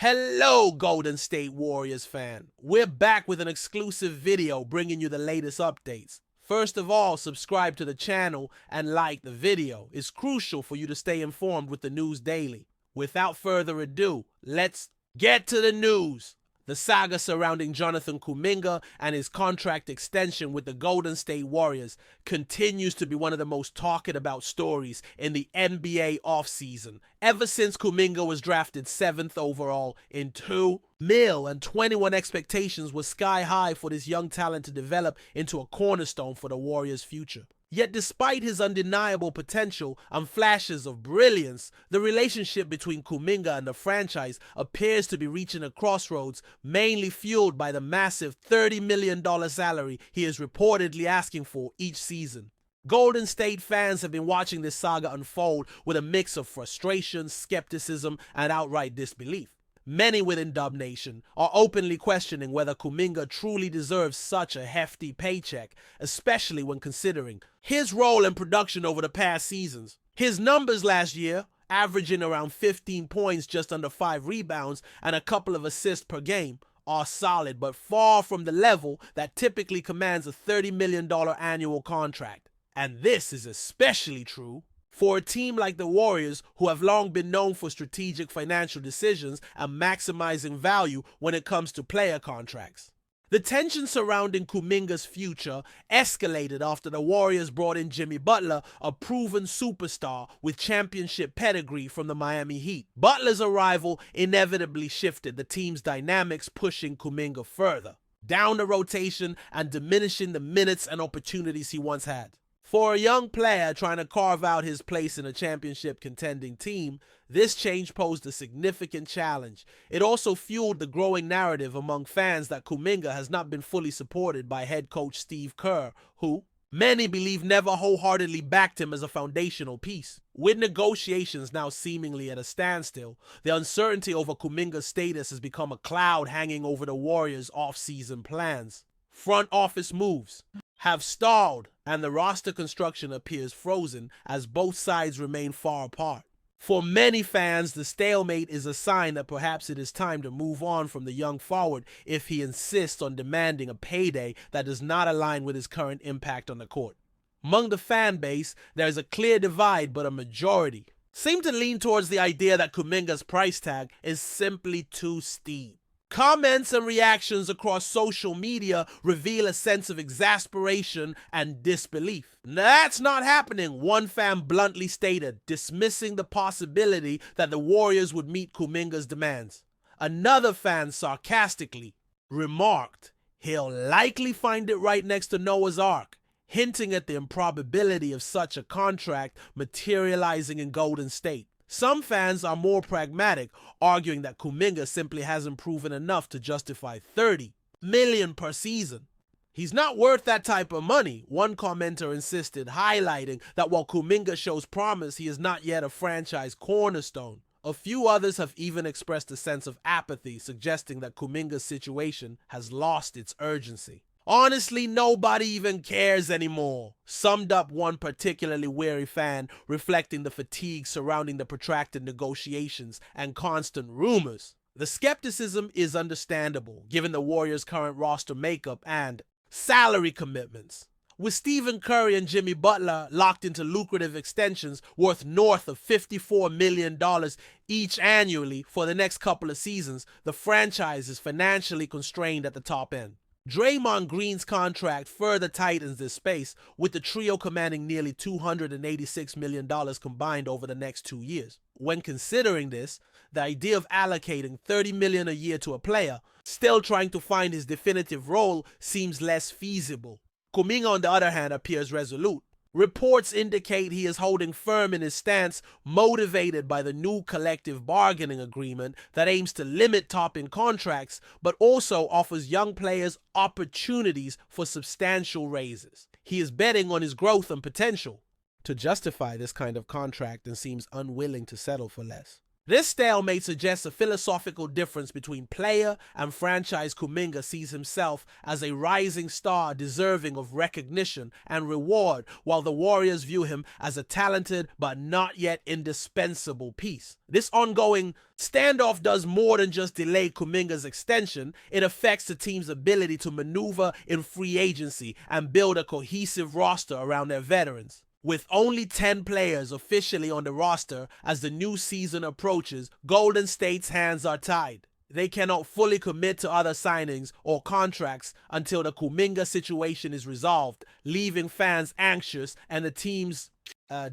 Hello, Golden State Warriors fan. We're back with an exclusive video bringing you the latest updates. First of all, subscribe to the channel and like the video. It's crucial for you to stay informed with the news daily. Without further ado, let's get to the news. The saga surrounding Jonathan Kuminga and his contract extension with the Golden State Warriors continues to be one of the most talked about stories in the NBA offseason. Ever since Kuminga was drafted 7th overall in 2 mil and 21 expectations were sky high for this young talent to develop into a cornerstone for the Warriors' future. Yet despite his undeniable potential and flashes of brilliance, the relationship between Kuminga and the franchise appears to be reaching a crossroads, mainly fueled by the massive $30 million salary he is reportedly asking for each season. Golden State fans have been watching this saga unfold with a mix of frustration, skepticism, and outright disbelief. Many within Dub Nation are openly questioning whether Kuminga truly deserves such a hefty paycheck, especially when considering his role in production over the past seasons. His numbers last year, averaging around 15 points, just under 5 rebounds, and a couple of assists per game, are solid but far from the level that typically commands a $30 million annual contract. And this is especially true for a team like the Warriors, who have long been known for strategic financial decisions and maximizing value when it comes to player contracts. The tension surrounding Kuminga's future escalated after the Warriors brought in Jimmy Butler, a proven superstar with championship pedigree from the Miami Heat. Butler's arrival inevitably shifted the team's dynamics, pushing Kuminga further down the rotation and diminishing the minutes and opportunities he once had. For a young player trying to carve out his place in a championship contending team, this change posed a significant challenge. It also fueled the growing narrative among fans that Kuminga has not been fully supported by head coach Steve Kerr, who many believe never wholeheartedly backed him as a foundational piece. With negotiations now seemingly at a standstill, the uncertainty over Kuminga's status has become a cloud hanging over the Warriors' off-season plans. Front office moves have stalled, and the roster construction appears frozen as both sides remain far apart. For many fans, the stalemate is a sign that perhaps it is time to move on from the young forward if he insists on demanding a payday that does not align with his current impact on the court. Among the fan base, there is a clear divide, but a majority seem to lean towards the idea that Kuminga's price tag is simply too steep. Comments and reactions across social media reveal a sense of exasperation and disbelief. That's not happening, one fan bluntly stated, dismissing the possibility that the Warriors would meet Kuminga's demands. Another fan sarcastically remarked, "He'll likely find it right next to Noah's Ark," hinting at the improbability of such a contract materializing in Golden State. Some fans are more pragmatic, arguing that Kuminga simply hasn't proven enough to justify $30 million per season. He's not worth that type of money, one commenter insisted, highlighting that while Kuminga shows promise, he is not yet a franchise cornerstone. A few others have even expressed a sense of apathy, suggesting that Kuminga's situation has lost its urgency. "Honestly, nobody even cares anymore," summed up one particularly wary fan, reflecting the fatigue surrounding the protracted negotiations and constant rumors. The skepticism is understandable, given the Warriors' current roster makeup and salary commitments. With Stephen Curry and Jimmy Butler locked into lucrative extensions worth north of $54 million each annually for the next couple of seasons, the franchise is financially constrained at the top end. Draymond Green's contract further tightens this space, with the trio commanding nearly $286 million combined over the next 2 years. When considering this, the idea of allocating $30 million a year to a player still trying to find his definitive role seems less feasible. Kuminga, on the other hand, appears resolute. Reports indicate he is holding firm in his stance, motivated by the new collective bargaining agreement that aims to limit top-end contracts, but also offers young players opportunities for substantial raises. He is betting on his growth and potential to justify this kind of contract and seems unwilling to settle for less. This stalemate suggests a philosophical difference between player and franchise. Kuminga sees himself as a rising star deserving of recognition and reward, while the Warriors view him as a talented but not yet indispensable piece. This ongoing standoff does more than just delay Kuminga's extension. It affects the team's ability to maneuver in free agency and build a cohesive roster around their veterans. With only 10 players officially on the roster as the new season approaches, Golden State's hands are tied. They cannot fully commit to other signings or contracts until the Kuminga situation is resolved, leaving fans anxious and the team's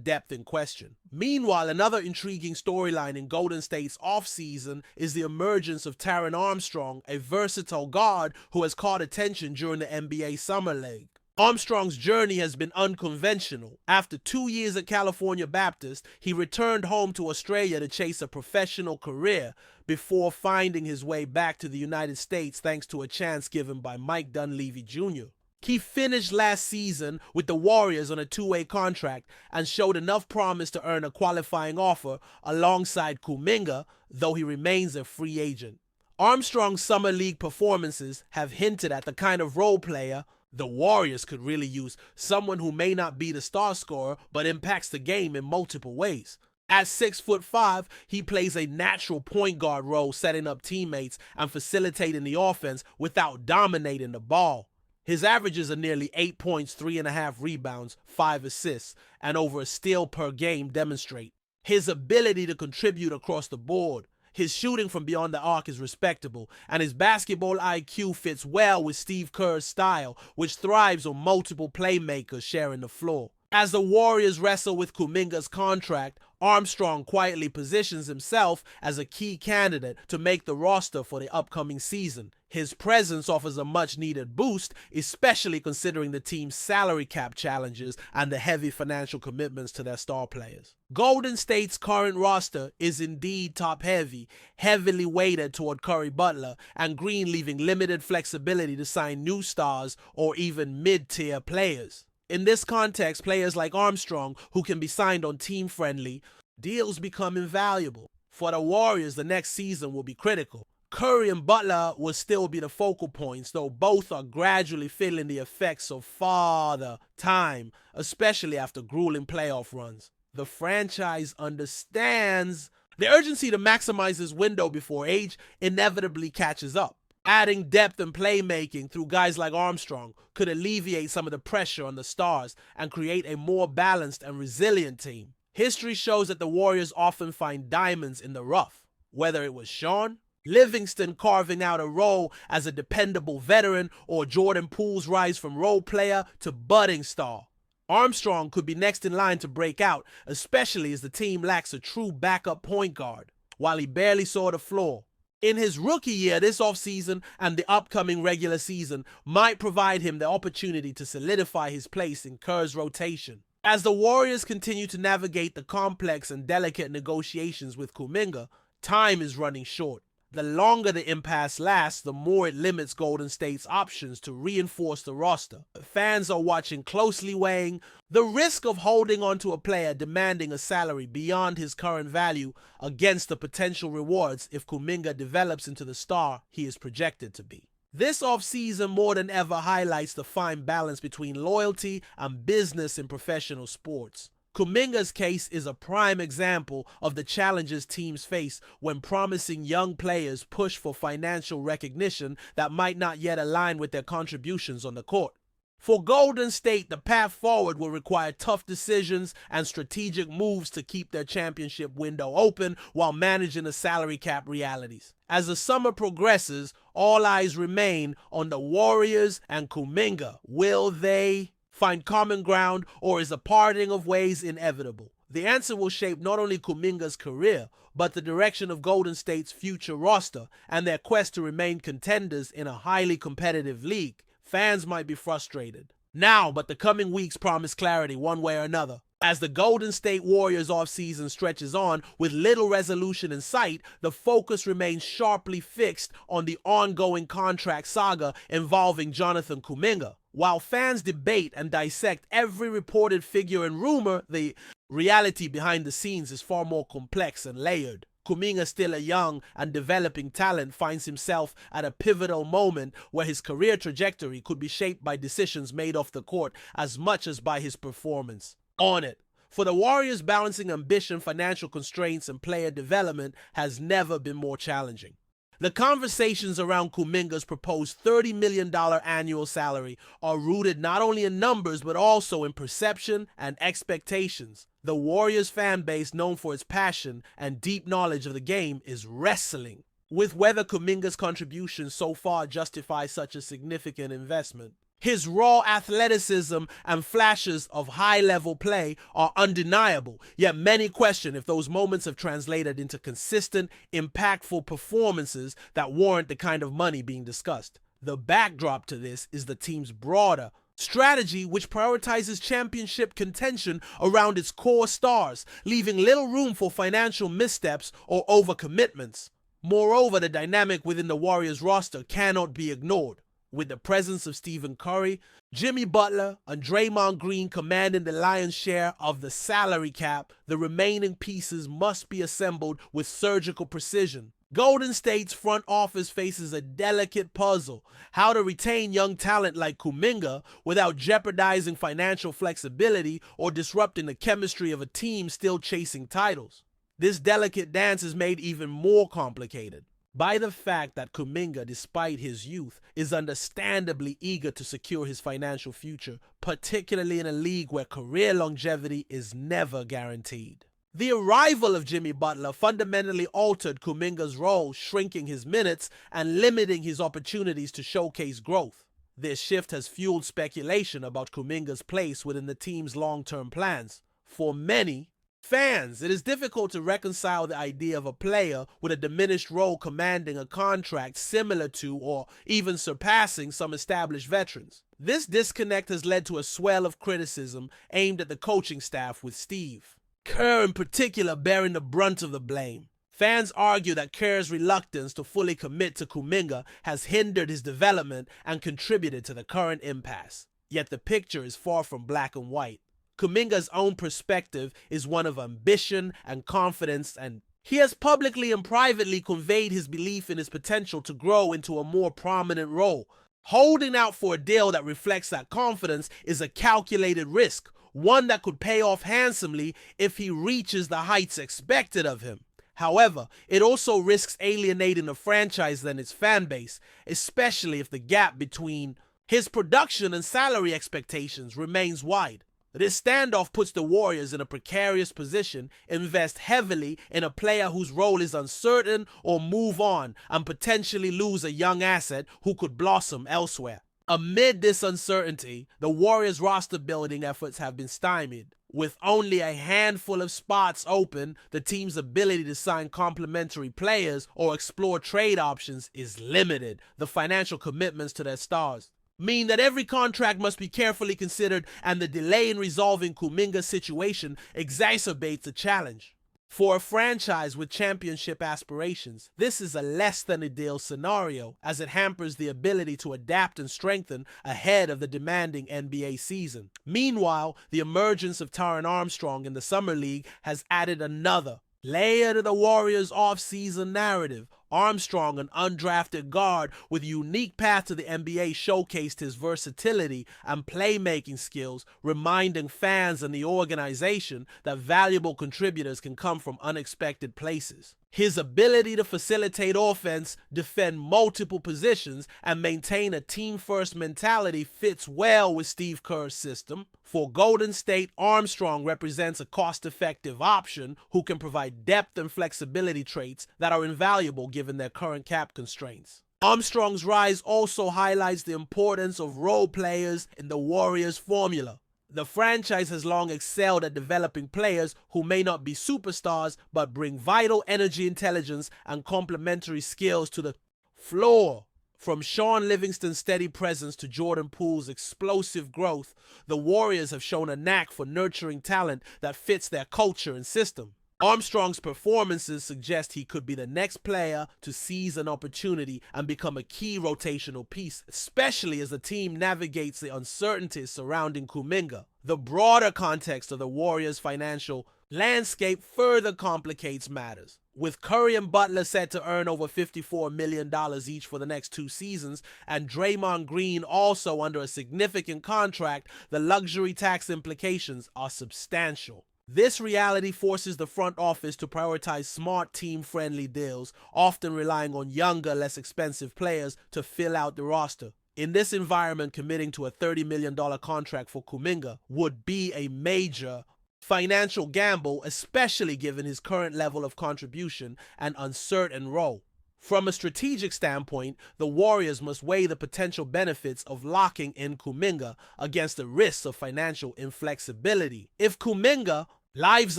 depth in question. Meanwhile, another intriguing storyline in Golden State's offseason is the emergence of Taran Armstrong, a versatile guard who has caught attention during the NBA Summer League. Armstrong's journey has been unconventional. After 2 years at California Baptist, he returned home to Australia to chase a professional career before finding his way back to the United States thanks to a chance given by Mike Dunleavy Jr. He finished last season with the Warriors on a two-way contract and showed enough promise to earn a qualifying offer alongside Kuminga, though he remains a free agent. Armstrong's Summer League performances have hinted at the kind of role player the Warriors could really use, someone who may not be the star scorer but impacts the game in multiple ways. At 6'5", he plays a natural point guard role, setting up teammates and facilitating the offense without dominating the ball. His averages are nearly 8 points, 3.5 rebounds, 5 assists, and over a steal per game demonstrate his ability to contribute across the board. His shooting from beyond the arc is respectable, and his basketball IQ fits well with Steve Kerr's style, which thrives on multiple playmakers sharing the floor. As the Warriors wrestle with Kuminga's contract, Armstrong quietly positions himself as a key candidate to make the roster for the upcoming season. His presence offers a much-needed boost, especially considering the team's salary cap challenges and the heavy financial commitments to their star players. Golden State's current roster is indeed top-heavy, heavily weighted toward Curry Butler, and Green, leaving limited flexibility to sign new stars or even mid-tier players. In this context, players like Armstrong, who can be signed on team-friendly deals, become invaluable. For the Warriors, the next season will be critical. Curry and Butler will still be the focal points, though both are gradually feeling the effects of father time, especially after grueling playoff runs. The franchise understands the urgency to maximize this window before age inevitably catches up. Adding depth and playmaking through guys like Armstrong could alleviate some of the pressure on the stars and create a more balanced and resilient team. History shows that the Warriors often find diamonds in the rough, whether it was Sean Livingston carving out a role as a dependable veteran or Jordan Poole's rise from role player to budding star. Armstrong could be next in line to break out, especially as the team lacks a true backup point guard, while he barely saw the floor. In his rookie year, this offseason and the upcoming regular season might provide him the opportunity to solidify his place in Kerr's rotation. As the Warriors continue to navigate the complex and delicate negotiations with Kuminga, time is running short. The longer the impasse lasts, the more it limits Golden State's options to reinforce the roster. Fans are watching closely, weighing the risk of holding on to a player demanding a salary beyond his current value against the potential rewards if Kuminga develops into the star he is projected to be. This offseason more than ever highlights the fine balance between loyalty and business in professional sports. Kuminga's case is a prime example of the challenges teams face when promising young players push for financial recognition that might not yet align with their contributions on the court. For Golden State, the path forward will require tough decisions and strategic moves to keep their championship window open while managing the salary cap realities. As the summer progresses, all eyes remain on the Warriors and Kuminga. Will they find common ground, or is a parting of ways inevitable? The answer will shape not only Kuminga's career, but the direction of Golden State's future roster and their quest to remain contenders in a highly competitive league. Fans might be frustrated now, but the coming weeks promise clarity one way or another. As the Golden State Warriors offseason stretches on with little resolution in sight, the focus remains sharply fixed on the ongoing contract saga involving Jonathan Kuminga. While fans debate and dissect every reported figure and rumor, the reality behind the scenes is far more complex and layered. Kuminga, still a young and developing talent, finds himself at a pivotal moment where his career trajectory could be shaped by decisions made off the court as much as by his performance on it. For the Warriors, balancing ambition, financial constraints, and player development has never been more challenging. The conversations around Kuminga's proposed $30 million annual salary are rooted not only in numbers but also in perception and expectations. The Warriors fan base, known for its passion and deep knowledge of the game, is wrestling with whether Kuminga's contribution so far justifies such a significant investment. His raw athleticism and flashes of high-level play are undeniable, yet many question if those moments have translated into consistent, impactful performances that warrant the kind of money being discussed. The backdrop to this is the team's broader strategy, which prioritizes championship contention around its core stars, leaving little room for financial missteps or overcommitments. Moreover, the dynamic within the Warriors roster cannot be ignored. With the presence of Stephen Curry, Jimmy Butler, and Draymond Green commanding the lion's share of the salary cap, the remaining pieces must be assembled with surgical precision. Golden State's front office faces a delicate puzzle: how to retain young talent like Kuminga without jeopardizing financial flexibility or disrupting the chemistry of a team still chasing titles. This delicate dance is made even more complicated by the fact that Kuminga, despite his youth, is understandably eager to secure his financial future, particularly in a league where career longevity is never guaranteed. The arrival of Jimmy Butler fundamentally altered Kuminga's role, shrinking his minutes and limiting his opportunities to showcase growth. This shift has fueled speculation about Kuminga's place within the team's long-term plans. For many fans, it is difficult to reconcile the idea of a player with a diminished role commanding a contract similar to or even surpassing some established veterans. This disconnect has led to a swell of criticism aimed at the coaching staff, with Steve Kerr in particular bearing the brunt of the blame. Fans argue that Kerr's reluctance to fully commit to Kuminga has hindered his development and contributed to the current impasse. Yet the picture is far from black and white. Kuminga's own perspective is one of ambition and confidence, and he has publicly and privately conveyed his belief in his potential to grow into a more prominent role. Holding out for a deal that reflects that confidence is a calculated risk, one that could pay off handsomely if he reaches the heights expected of him. However, it also risks alienating the franchise and its fan base, especially if the gap between his production and salary expectations remains wide. This standoff puts the Warriors in a precarious position: invest heavily in a player whose role is uncertain, or move on and potentially lose a young asset who could blossom elsewhere. Amid this uncertainty, the Warriors' roster building efforts have been stymied. With only a handful of spots open, the team's ability to sign complementary players or explore trade options is limited. The financial commitments to their stars mean that every contract must be carefully considered, and the delay in resolving Kuminga's situation exacerbates the challenge. For a franchise with championship aspirations, this is a less-than-ideal scenario, as it hampers the ability to adapt and strengthen ahead of the demanding NBA season. Meanwhile, the emergence of Taran Armstrong in the Summer League has added another layer to the Warriors' off-season narrative. Armstrong, an undrafted guard with a unique path to the NBA, showcased his versatility and playmaking skills, reminding fans and the organization that valuable contributors can come from unexpected places. His ability to facilitate offense, defend multiple positions, and maintain a team-first mentality fits well with Steve Kerr's system. For Golden State, Armstrong represents a cost-effective option who can provide depth and flexibility traits that are invaluable given their current cap constraints. Armstrong's rise also highlights the importance of role players in the Warriors' formula. The franchise has long excelled at developing players who may not be superstars but bring vital energy, intelligence, and complementary skills to the floor. From Sean Livingston's steady presence to Jordan Poole's explosive growth, the Warriors have shown a knack for nurturing talent that fits their culture and system. Armstrong's performances suggest he could be the next player to seize an opportunity and become a key rotational piece, especially as the team navigates the uncertainties surrounding Kuminga. The broader context of the Warriors' financial landscape further complicates matters. With Curry and Butler set to earn over $54 million each for the next 2 seasons, and Draymond Green also under a significant contract, the luxury tax implications are substantial. This reality forces the front office to prioritize smart team-friendly deals, often relying on younger, less expensive players to fill out the roster. In this environment, committing to a $30 million contract for Kuminga would be a major financial gamble, especially given his current level of contribution and uncertain role. From a strategic standpoint, the Warriors must weigh the potential benefits of locking in Kuminga against the risks of financial inflexibility. If Kuminga lives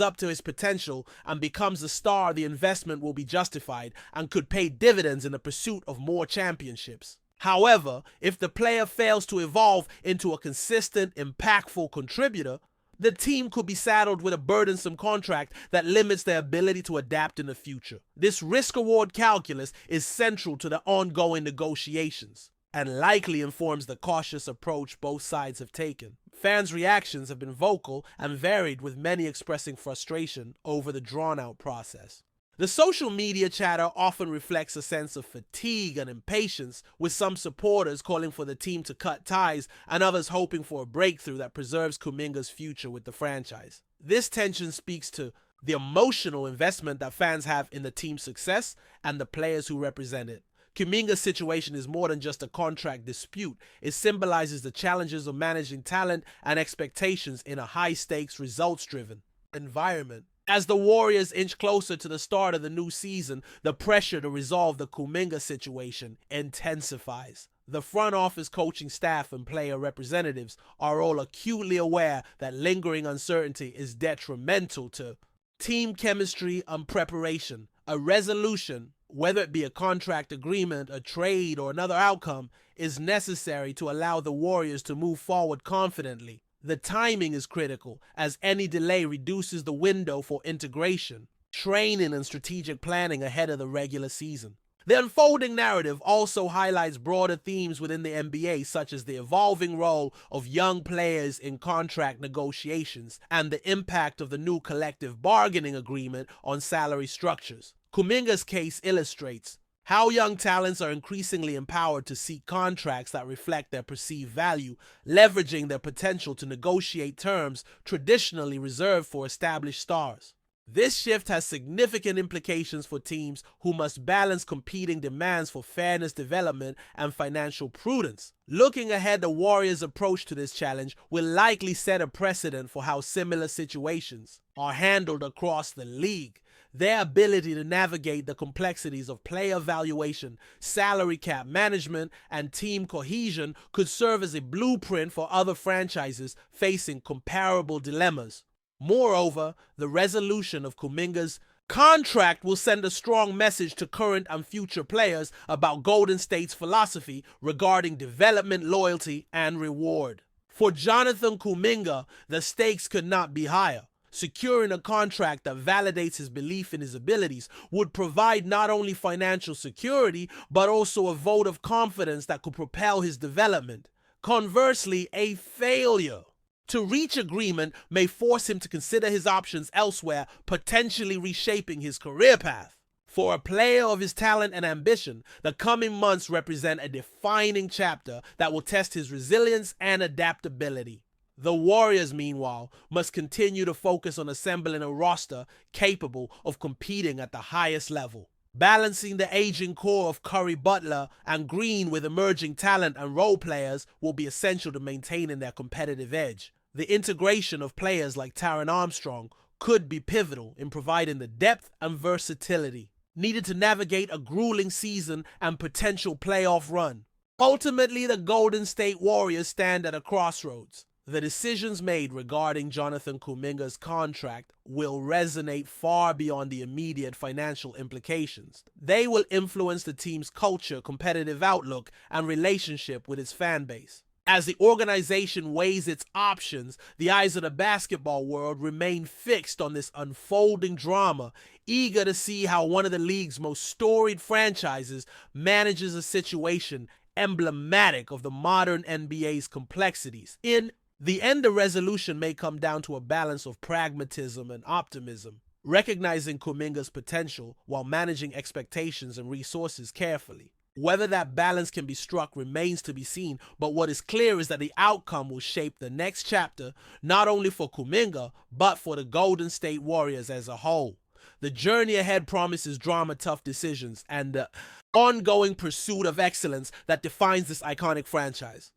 up to his potential and becomes the star, the investment will be justified and could pay dividends in the pursuit of more championships. However, if the player fails to evolve into a consistent, impactful contributor, the team could be saddled with a burdensome contract that limits their ability to adapt in the future. This risk-reward calculus is central to the ongoing negotiations and likely informs the cautious approach both sides have taken. Fans' reactions have been vocal and varied, with many expressing frustration over the drawn-out process. The social media chatter often reflects a sense of fatigue and impatience, with some supporters calling for the team to cut ties and others hoping for a breakthrough that preserves Kuminga's future with the franchise. This tension speaks to the emotional investment that fans have in the team's success and the players who represent it. Kuminga's situation is more than just a contract dispute. It symbolizes the challenges of managing talent and expectations in a high-stakes, results-driven environment. As the Warriors inch closer to the start of the new season, the pressure to resolve the Kuminga situation intensifies. The front office, coaching staff, and player representatives are all acutely aware that lingering uncertainty is detrimental to team chemistry and preparation. A resolution, whether it be a contract agreement, a trade, or another outcome, is necessary to allow the Warriors to move forward confidently. The timing is critical, as any delay reduces the window for integration, training, and strategic planning ahead of the regular season. The unfolding narrative also highlights broader themes within the NBA, such as the evolving role of young players in contract negotiations and the impact of the new collective bargaining agreement on salary structures. Kuminga's case illustrates how young talents are increasingly empowered to seek contracts that reflect their perceived value, leveraging their potential to negotiate terms traditionally reserved for established stars. This shift has significant implications for teams who must balance competing demands for fairness, development, and financial prudence. Looking ahead, the Warriors' approach to this challenge will likely set a precedent for how similar situations are handled across the league. Their ability to navigate the complexities of player valuation, salary cap management, and team cohesion could serve as a blueprint for other franchises facing comparable dilemmas. Moreover, the resolution of Kuminga's contract will send a strong message to current and future players about Golden State's philosophy regarding development, loyalty, and reward. For Jonathan Kuminga, the stakes could not be higher. Securing a contract that validates his belief in his abilities would provide not only financial security, but also a vote of confidence that could propel his development. Conversely, a failure to reach agreement may force him to consider his options elsewhere, potentially reshaping his career path. For a player of his talent and ambition, the coming months represent a defining chapter that will test his resilience and adaptability. The Warriors, meanwhile, must continue to focus on assembling a roster capable of competing at the highest level. Balancing the aging core of Curry, Butler, and Green with emerging talent and role players will be essential to maintaining their competitive edge. The integration of players like Taran Armstrong could be pivotal in providing the depth and versatility needed to navigate a grueling season and potential playoff run. Ultimately, the Golden State Warriors stand at a crossroads. The decisions made regarding Jonathan Kuminga's contract will resonate far beyond the immediate financial implications. They will influence the team's culture, competitive outlook, and relationship with its fan base. As the organization weighs its options, the eyes of the basketball world remain fixed on this unfolding drama, eager to see how one of the league's most storied franchises manages a situation emblematic of the modern NBA's complexities. In The end of resolution may come down to a balance of pragmatism and optimism, recognizing Kuminga's potential while managing expectations and resources carefully. Whether that balance can be struck remains to be seen, but what is clear is that the outcome will shape the next chapter, not only for Kuminga, but for the Golden State Warriors as a whole. The journey ahead promises drama, tough decisions, and the ongoing pursuit of excellence that defines this iconic franchise.